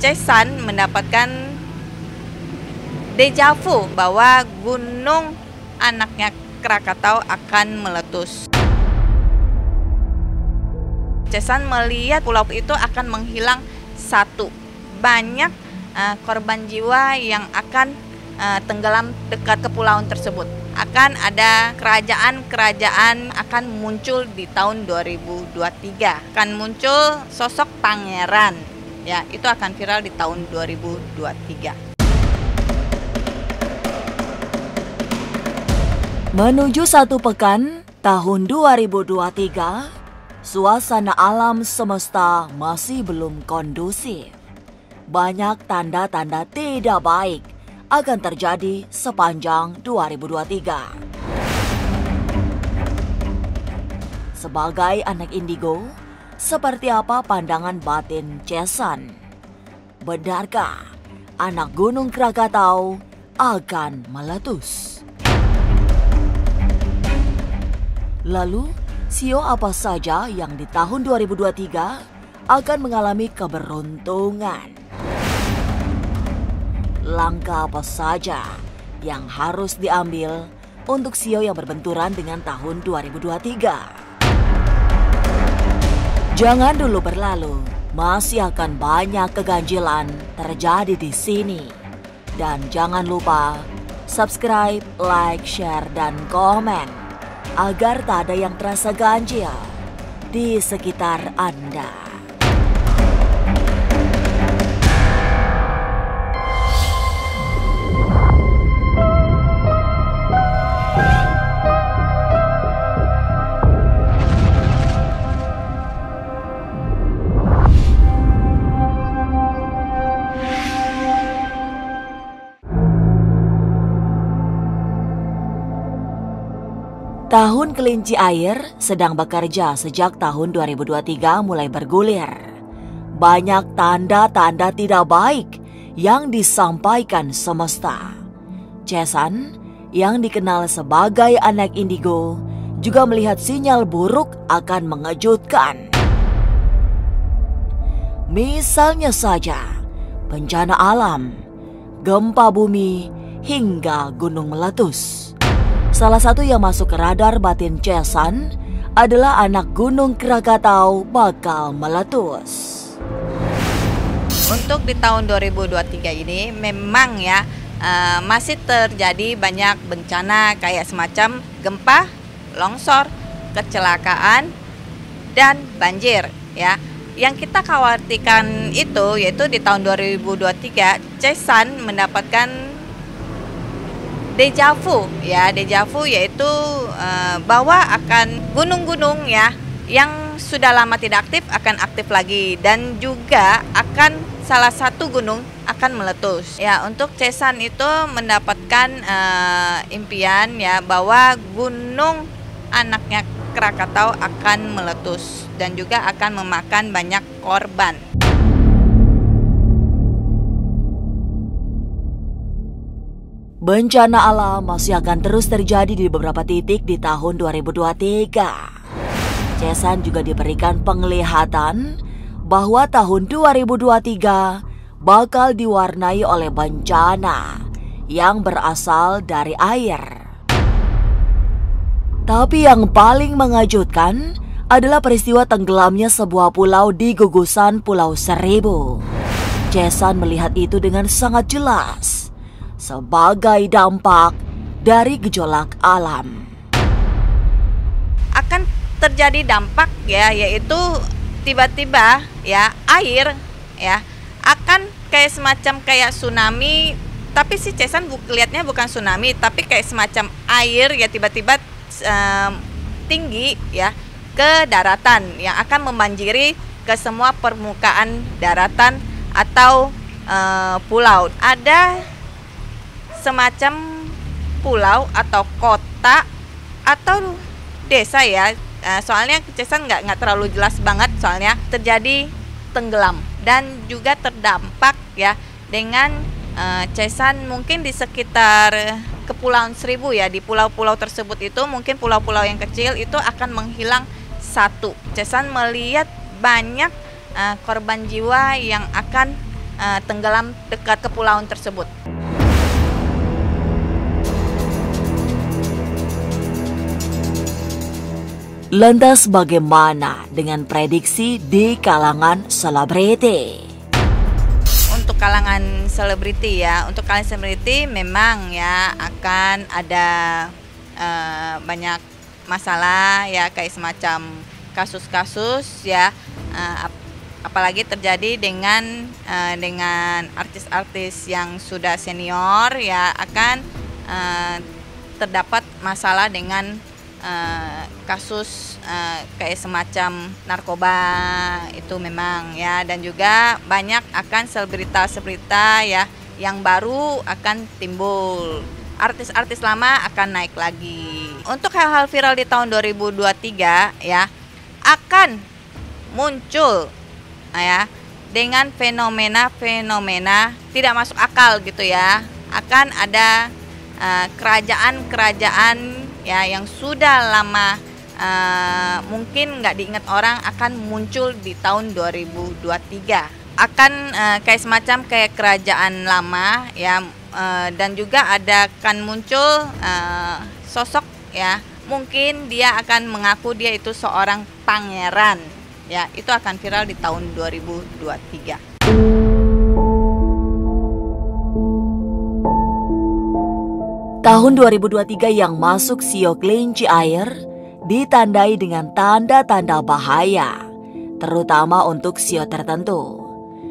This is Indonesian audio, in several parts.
Cesan mendapatkan dejavu bahwa gunung anaknya Krakatau akan meletus. Cesan melihat pulau itu akan menghilang satu. Banyak korban jiwa yang akan tenggelam dekat kepulauan tersebut. Akan ada kerajaan-kerajaan akan muncul di tahun 2023. Akan muncul sosok pangeran. Ya, itu akan viral di tahun 2023. Menuju 1 pekan tahun 2023, suasana alam semesta masih belum kondusif. Banyak tanda-tanda tidak baik akan terjadi sepanjang 2023. Sebagai anak indigo, seperti apa pandangan batin Cesan? Benarkah anak Gunung Krakatau akan meletus? Lalu, sio apa saja yang di tahun 2023 akan mengalami keberuntungan? Langkah apa saja yang harus diambil untuk sio yang berbenturan dengan tahun 2023? Jangan dulu berlalu, masih akan banyak keganjilan terjadi di sini. Dan jangan lupa subscribe, like, share, dan komen agar tak ada yang terasa ganjil di sekitar Anda. Tahun kelinci air sedang bekerja sejak tahun 2023 mulai bergulir. Banyak tanda-tanda tidak baik yang disampaikan semesta. Cesan, yang dikenal sebagai anak indigo, juga melihat sinyal buruk akan mengejutkan. Misalnya saja, bencana alam, gempa bumi, hingga gunung meletus. Salah satu yang masuk ke radar batin Cesan adalah anak Gunung Krakatau bakal meletus. Untuk di tahun 2023 ini memang ya masih terjadi banyak bencana kayak semacam gempa, longsor, kecelakaan, dan banjir ya. Yang kita khawatirkan itu yaitu di tahun 2023 Cesan mendapatkan dejavu ya, dejavu yaitu bahwa akan gunung-gunung ya yang sudah lama tidak aktif akan aktif lagi, dan juga akan salah satu gunung akan meletus ya. Untuk Cesan itu mendapatkan impian ya bahwa gunung anaknya Krakatau akan meletus dan juga akan memakan banyak korban. Bencana alam masih akan terus terjadi di beberapa titik di tahun 2023. Cesan juga diberikan penglihatan bahwa tahun 2023 bakal diwarnai oleh bencana yang berasal dari air. Tapi yang paling mengejutkan adalah peristiwa tenggelamnya sebuah pulau di gugusan Pulau Seribu. Cesan melihat itu dengan sangat jelas sebagai dampak dari gejolak alam. Akan terjadi dampak ya, yaitu tiba-tiba ya air ya akan kayak semacam kayak tsunami, tapi si Cesan lihatnya bukan tsunami tapi kayak semacam air ya tiba-tiba tinggi ya ke daratan yang akan membanjiri ke semua permukaan daratan atau pulau. Ada semacam pulau atau kota atau desa ya, soalnya Cesan nggak terlalu jelas banget, soalnya terjadi tenggelam dan juga terdampak ya dengan Cesan mungkin di sekitar Kepulauan Seribu ya. Di pulau-pulau tersebut itu mungkin pulau-pulau yang kecil itu akan menghilang satu. Cesan melihat banyak korban jiwa yang akan tenggelam dekat kepulauan tersebut. Lantas bagaimana dengan prediksi di kalangan selebriti? Untuk kalangan selebriti ya, untuk kalangan selebriti memang ya akan ada banyak masalah ya, kayak semacam kasus-kasus ya, apalagi terjadi dengan artis-artis yang sudah senior ya, akan terdapat masalah dengan kasus kayak semacam narkoba itu memang ya, dan juga banyak akan selebritas ya yang baru akan timbul, artis-artis lama akan naik lagi. Untuk hal-hal viral di tahun 2023 ya akan muncul ya dengan fenomena tidak masuk akal gitu ya. Akan ada kerajaan-kerajaan ya yang sudah lama mungkin nggak diingat orang akan muncul di tahun 2023. Akan kayak semacam kayak kerajaan lama ya, dan juga akan muncul sosok ya, mungkin dia akan mengaku dia itu seorang pangeran ya, itu akan viral di tahun 2023. Tahun 2023 yang masuk sio kelinci air ditandai dengan tanda-tanda bahaya, terutama untuk sio tertentu.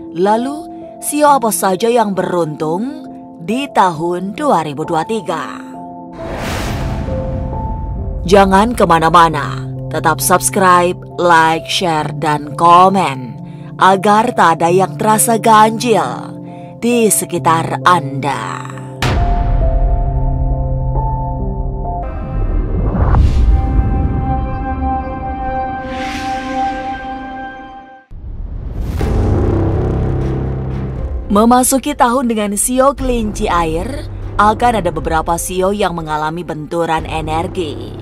Lalu, sio apa saja yang beruntung di tahun 2023? Jangan kemana-mana, tetap subscribe, like, share, dan komen agar tak ada yang terasa ganjil di sekitar Anda. Memasuki tahun dengan sio kelinci air, akan ada beberapa sio yang mengalami benturan energi.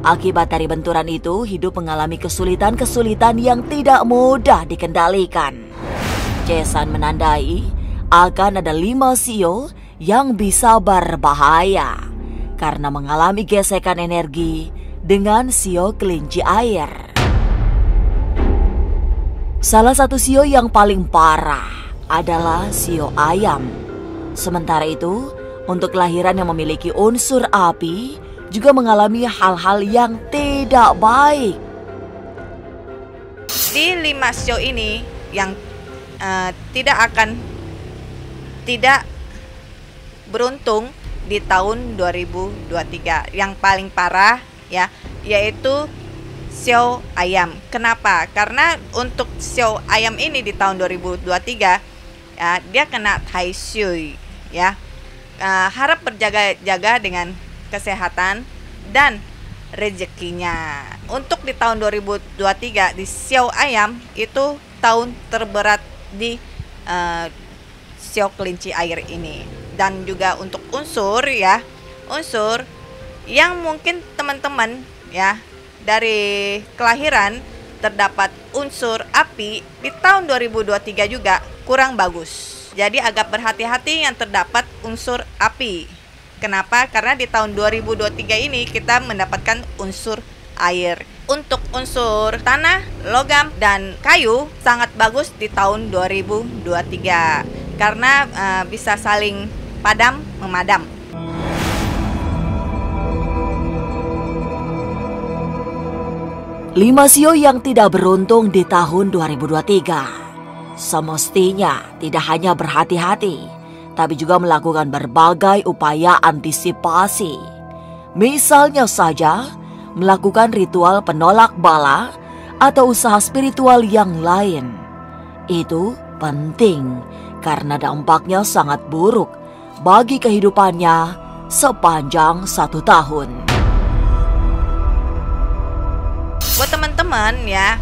Akibat dari benturan itu, hidup mengalami kesulitan-kesulitan yang tidak mudah dikendalikan. Jason menandai akan ada 5 sio yang bisa berbahaya karena mengalami gesekan energi dengan sio kelinci air. Salah satu sio yang paling parah adalah sio ayam. Sementara itu, untuk kelahiran yang memiliki unsur api juga mengalami hal-hal yang tidak baik. Di 5 sio ini yang tidak beruntung di tahun 2023, yang paling parah ya, yaitu sio ayam. Kenapa? Karena untuk sio ayam ini di tahun 2023 ya, dia kena tai shui ya. Harap berjaga-jaga dengan kesehatan dan rezekinya. Untuk di tahun 2023 di sio ayam itu tahun terberat di sio kelinci air ini. Dan juga untuk unsur yang mungkin teman-teman ya dari kelahiran terdapat unsur api di tahun 2023 juga kurang bagus. Jadi agak berhati-hati yang terdapat unsur api. Kenapa? Karena di tahun 2023 ini kita mendapatkan unsur air. Untuk unsur tanah, logam, dan kayu sangat bagus di tahun 2023 karena bisa saling padam memadam. Lima sio yang tidak beruntung di tahun 2023 semestinya tidak hanya berhati-hati, tapi juga melakukan berbagai upaya antisipasi. Misalnya saja, melakukan ritual penolak bala atau usaha spiritual yang lain. Itu penting karena dampaknya sangat buruk bagi kehidupannya sepanjang 1 tahun. Buat teman-teman ya,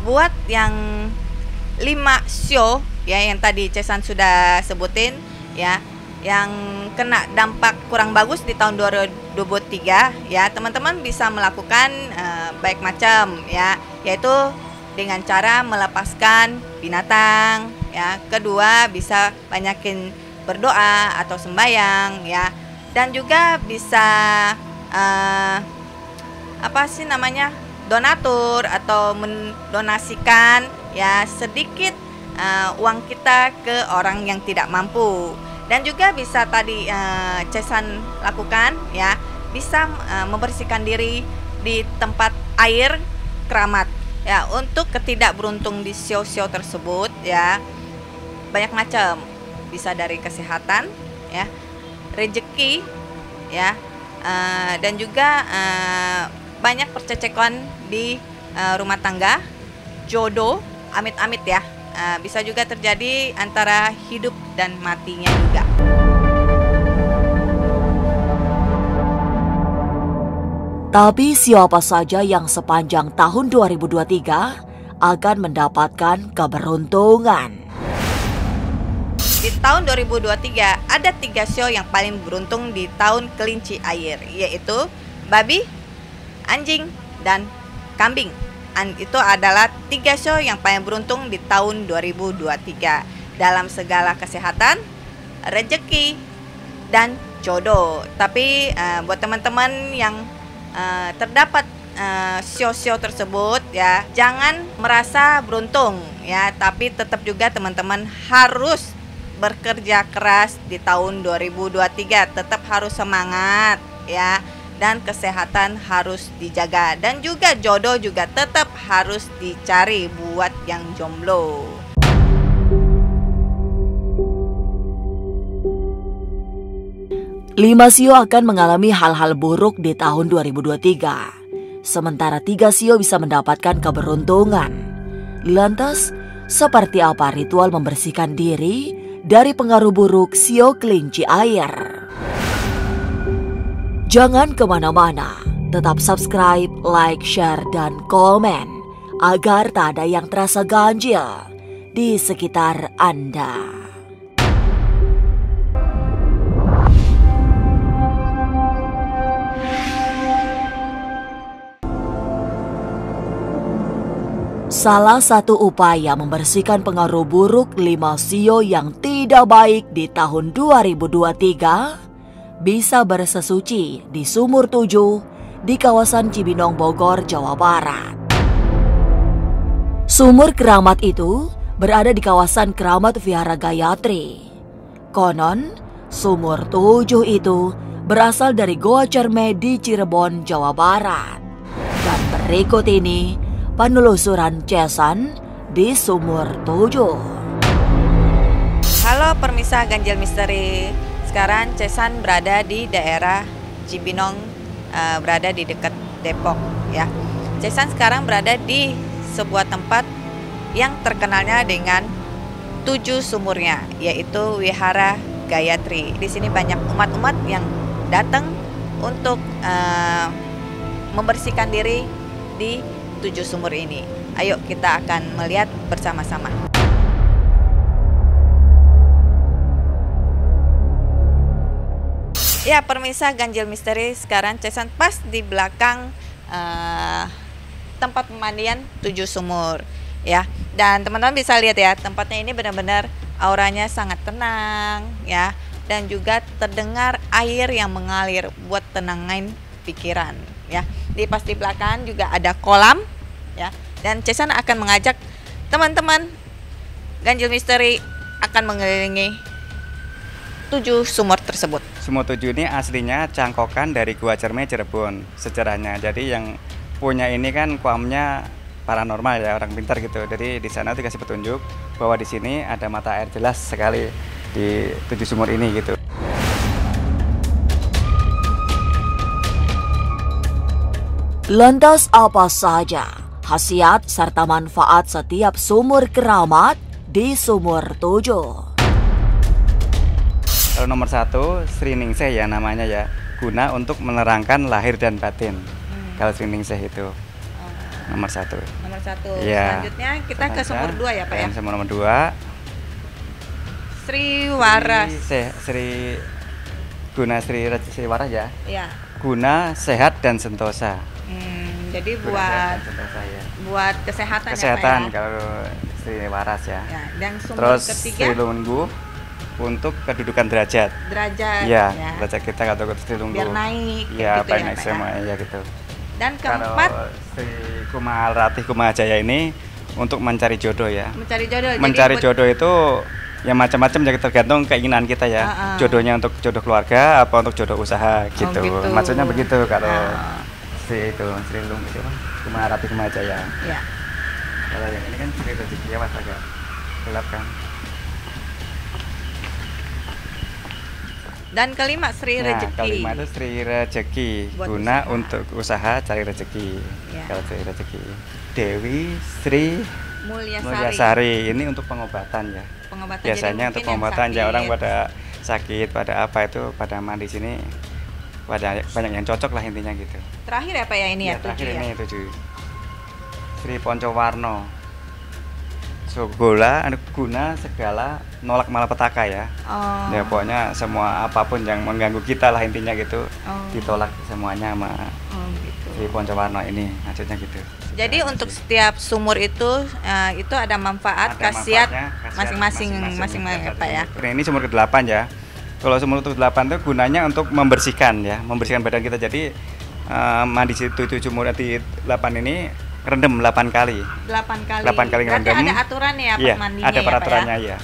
buat yang 5 sio ya yang tadi Cesan sudah sebutin ya, yang kena dampak kurang bagus di tahun 2023 ya, teman-teman bisa melakukan baik macam ya, yaitu dengan cara melepaskan binatang ya. Kedua, bisa banyakin berdoa atau sembahyang ya. Dan juga bisa donatur atau mendonasikan ya sedikit uang kita ke orang yang tidak mampu. Dan juga bisa tadi Cesan lakukan ya, bisa membersihkan diri di tempat air keramat ya, untuk ketidakberuntung di sio-sio tersebut ya. Banyak macam, bisa dari kesehatan ya, rezeki ya, dan juga banyak percecekan di rumah tangga, jodoh, amit-amit ya. Bisa juga terjadi antara hidup dan matinya juga. Tapi siapa saja yang sepanjang tahun 2023 akan mendapatkan keberuntungan? Di tahun 2023 ada 3 sio yang paling beruntung di tahun kelinci air, yaitu babi, anjing, dan kambing. Itu adalah 3 sio yang paling beruntung di tahun 2023 dalam segala kesehatan, rezeki, dan jodoh. Tapi buat teman-teman yang terdapat sio-sio tersebut ya, jangan merasa beruntung ya, tapi tetap juga teman-teman harus bekerja keras di tahun 2023, tetap harus semangat ya, dan kesehatan harus dijaga, dan juga jodoh juga tetap harus dicari buat yang jomblo. Lima sio akan mengalami hal-hal buruk di tahun 2023, sementara 3 sio bisa mendapatkan keberuntungan. Lantas, seperti apa ritual membersihkan diri dari pengaruh buruk sio kelinci air? Jangan kemana-mana, tetap subscribe, like, share, dan komen agar tak ada yang terasa ganjil di sekitar Anda. Salah satu upaya membersihkan pengaruh buruk 5 sio yang tidak baik di tahun 2023 bisa bersesuci di Sumur 7 di kawasan Cibinong, Bogor, Jawa Barat. Sumur keramat itu berada di kawasan Keramat Vihara Gayatri. Konon, Sumur 7 itu berasal dari Goa Cerme di Cirebon, Jawa Barat. Dan berikut ini penelusuran Cesan di Sumur 7. Halo permisa Ganjil Misteri. Sekarang Cesan berada di daerah Cibinong, berada di dekat Depok ya. Cesan sekarang berada di sebuah tempat yang terkenalnya dengan 7 sumurnya, yaitu Wihara Gayatri. Di sini banyak umat-umat yang datang untuk membersihkan diri di 7 sumur ini. Ayo kita akan melihat bersama-sama. Ya permisa Ganjil Misteri, sekarang Cesan pas di belakang tempat pemandian 7 sumur ya. Dan teman-teman bisa lihat ya, tempatnya ini benar-benar auranya sangat tenang ya, dan juga terdengar air yang mengalir buat tenangin pikiran ya. Di pas di belakang juga ada kolam ya, dan Cesan akan mengajak teman-teman Ganjil Misteri akan mengelilingi 7 sumur tersebut. Sumur 7 ini aslinya cangkokan dari Gua Cerme, Cirebon sejarahnya. Jadi yang punya ini kan kuamnya paranormal ya, orang pintar gitu. Jadi di sana dikasih petunjuk bahwa di sini ada mata air jelas sekali di 7 sumur ini gitu. Lantas apa saja khasiat serta manfaat setiap sumur keramat di Sumur 7? Kalau nomor 1 Sriningsih ya namanya ya, guna untuk menerangkan lahir dan batin. Kalau Sriningsih itu nomor 1. Nomor 1. Ya. Selanjutnya kita ke sumur 2 ya Pak ya. Sumur nomor 2 Sri Waras. Sri Guna Sri Waras ya. Ya. Guna sehat dan sentosa. Jadi buat Sentosa, ya. buat kesehatan Kesehatan ya Pak ya. kalau Sri Waras ya. Ya, dan sumur Terus ketiga Sri Lunggu untuk kedudukan derajat. derajat. Iya, Ya. derajat kita atau Sri Lunggu. Biar naik. Iya, gitu biar ya, naik Pak, semua ya. ya gitu. Dan keempat Kalau Sri Kumalatih Kumahajaya ini untuk mencari jodoh ya. mencari jodoh. Jadi Mencari buat- jodoh itu ya macam-macam ya, tergantung keinginan kita ya. Jodohnya untuk jodoh keluarga apa untuk jodoh usaha gitu. gitu. Maksudnya begitu kalau Ah. Sri itu Sri Lung itu Kumalatih Kumahajaya. Ya. Kalau yang ini kan Sri Rezeki ya Mas, agak gelap kan. Dan kelima Sri Nah, Rezeki. kelima itu Sri Rezeki, Buat guna usaha. untuk usaha cari rezeki. Ya. Kalau Sri Rezeki. Dewi Sri Mulyasari. Mulyasari ini untuk pengobatan ya. Pengobatan. Biasanya Jadi untuk mungkin yang pengobatan ya, orang sakit. pada sakit, pada apa itu pada mandi sini banyak yang cocok lah intinya gitu. Terakhir ya Pak ya ini ya, Terakhir 7 ya. ini 7. Sri Poncowarno. Sogola guna segala nolak malapetaka ya. Oh. Ya pokoknya semua apapun yang mengganggu kita lah intinya gitu. Oh. Ditolak semuanya sama Oh, gitu. Sri Poncowarno ini, maksudnya gitu. Jadi untuk setiap sumur itu ada manfaat, Ada khasiat manfaatnya, khasiat masing-masing tiap ya Pak ya. satu. Ini sumur ke-8 ya. Kalau sumur ke-8 itu gunanya untuk membersihkan ya, membersihkan badan kita. Jadi mandi situ sumur di 8 ini rendem 8 kali. 8 kali. 8 kali Berarti ngerendam. ada aturannya ya Iya, pas mandinya ada ya, Pak peraturannya ya. ya.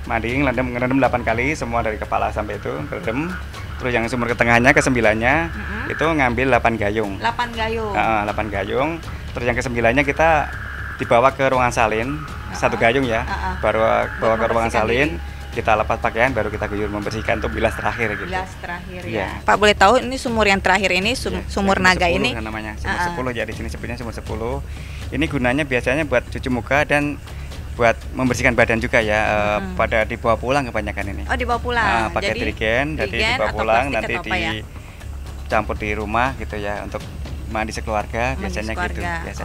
Mandi ngerendam 8 kali semua dari kepala sampai itu ngerendam. Terus yang sumur ke tengahnya ke-9-nya itu ngambil 8 gayung. 8 gayung. 8 gayung. Terus yang ke-9-nya kita dibawa ke ruangan salin, satu gayung ya. Baru bawa ke ruangan salin, kita lepas pakaian baru kita guyur membersihkan untuk bilas terakhir gitu. Bilas terakhir Iya. ya. Pak boleh tahu ini sumur yang terakhir ini Iya, sumur naga 10 ini kan namanya sumur 10 ya, di sini sebutnya sumur 10. Ini gunanya biasanya buat cuci muka dan buat membersihkan badan juga ya. Pada dibawa pulang kebanyakan ini. Oh dibawa pulang. Pakai dirigen, jadi dirigen dibawa atau pulang plastik nanti atau apa ya? dicampur di rumah gitu ya untuk mandi sekeluarga, Mandi biasanya gitu. sekeluarga. Biasa.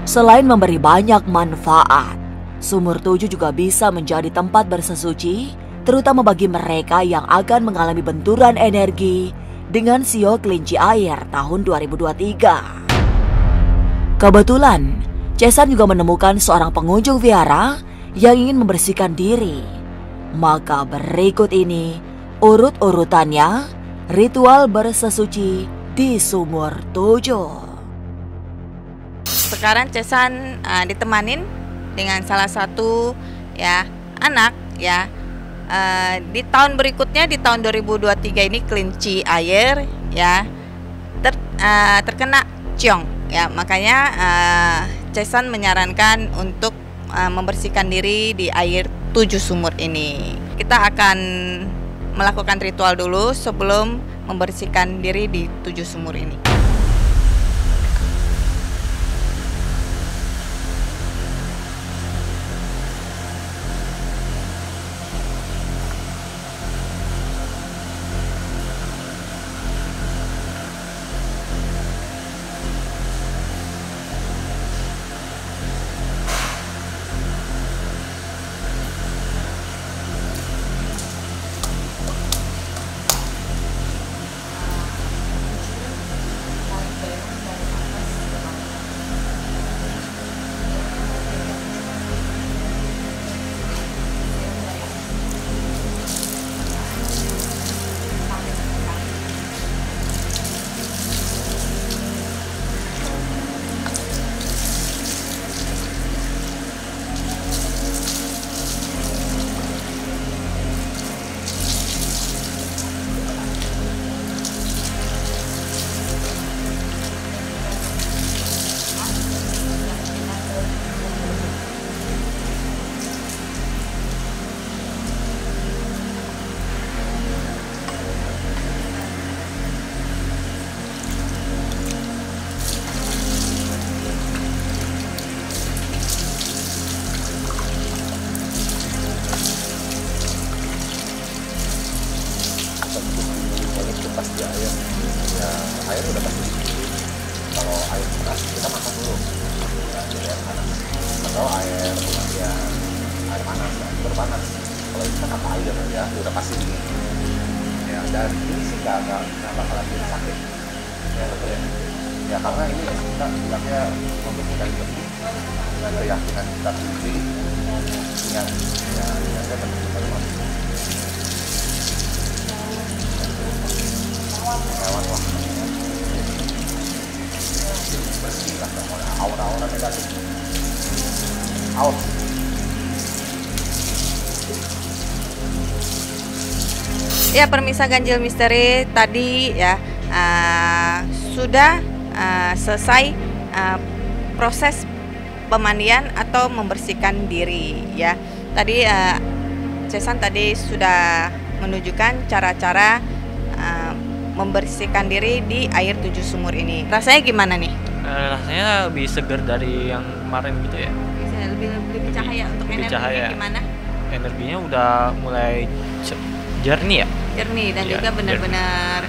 Selain memberi banyak manfaat, Sumur 7 juga bisa menjadi tempat bersesuci, terutama bagi mereka yang akan mengalami benturan energi dengan sio kelinci air tahun 2023. Kebetulan, Cesan juga menemukan seorang pengunjung vihara yang ingin membersihkan diri. Maka berikut ini urut-urutannya ritual bersesuci di Sumur 7. Sekarang Cesan ditemanin dengan salah satu ya anak ya. Di tahun berikutnya di tahun 2023 ini kelinci air ya terkena ciong ya, makanya Cesan menyarankan untuk membersihkan diri di air 7 sumur ini. Kita akan melakukan ritual dulu sebelum membersihkan diri di 7 sumur ini. pasti air ya, air udah pasti dingin. Kalau air panas kita masak dulu ya, jadi air panas atau air kemudian air panas ya, berpanas. Kalau itu kan apa air ya udah pasti dingin ya, dan ini sih nggak bakalan bikin sakit ya, betul ya. Ya karena ini kita bilangnya membersihkan diri dengan keyakinan kita sendiri, niatnya benar-benar masuk lewat waktu bersihlah semua aura-aura negatif out. Ya, permisa ganjil misteri tadi ya sudah selesai proses pemandian atau membersihkan diri ya. Tadi Cesan tadi sudah menunjukkan cara-cara membersihkan diri di air 7 sumur ini. Rasanya gimana nih? Rasanya lebih segar dari yang kemarin gitu ya. Bisa lebih cahaya untuk Lebih energinya cahaya. gimana? Energinya udah mulai jernih ya. Jernih dan Ya, juga benar-benar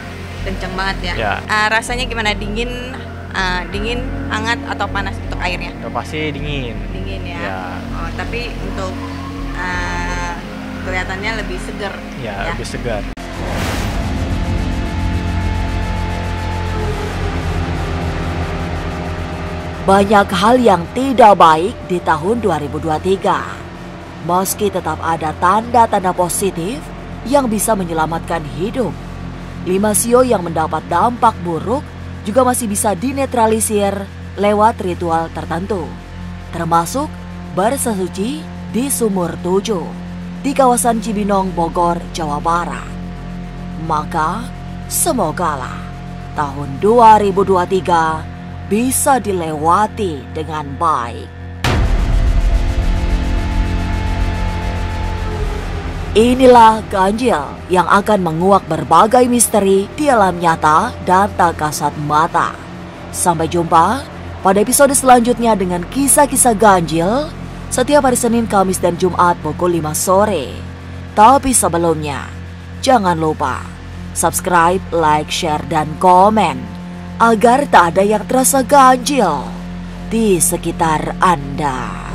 kencang banget ya. Ya. Rasanya gimana? Dingin, hangat atau panas untuk airnya? Udah pasti dingin. Dingin ya. Ya. Oh, tapi untuk kelihatannya lebih segar. Ya, lebih segar. Banyak hal yang tidak baik di tahun 2023. Meski tetap ada tanda-tanda positif yang bisa menyelamatkan hidup, 5 sio yang mendapat dampak buruk juga masih bisa dinetralisir lewat ritual tertentu, termasuk bersesuci di Sumur 7 di kawasan Cibinong, Bogor, Jawa Barat. Maka, semogalah tahun 2023 bisa dilewati dengan baik. Inilah ganjil yang akan menguak berbagai misteri di alam nyata dan tak kasat mata. Sampai jumpa pada episode selanjutnya dengan kisah-kisah ganjil setiap hari Senin, Kamis, dan Jumat pukul 5 sore. Tapi sebelumnya, jangan lupa subscribe, like, share, dan komen agar tak ada yang terasa ganjil di sekitar Anda.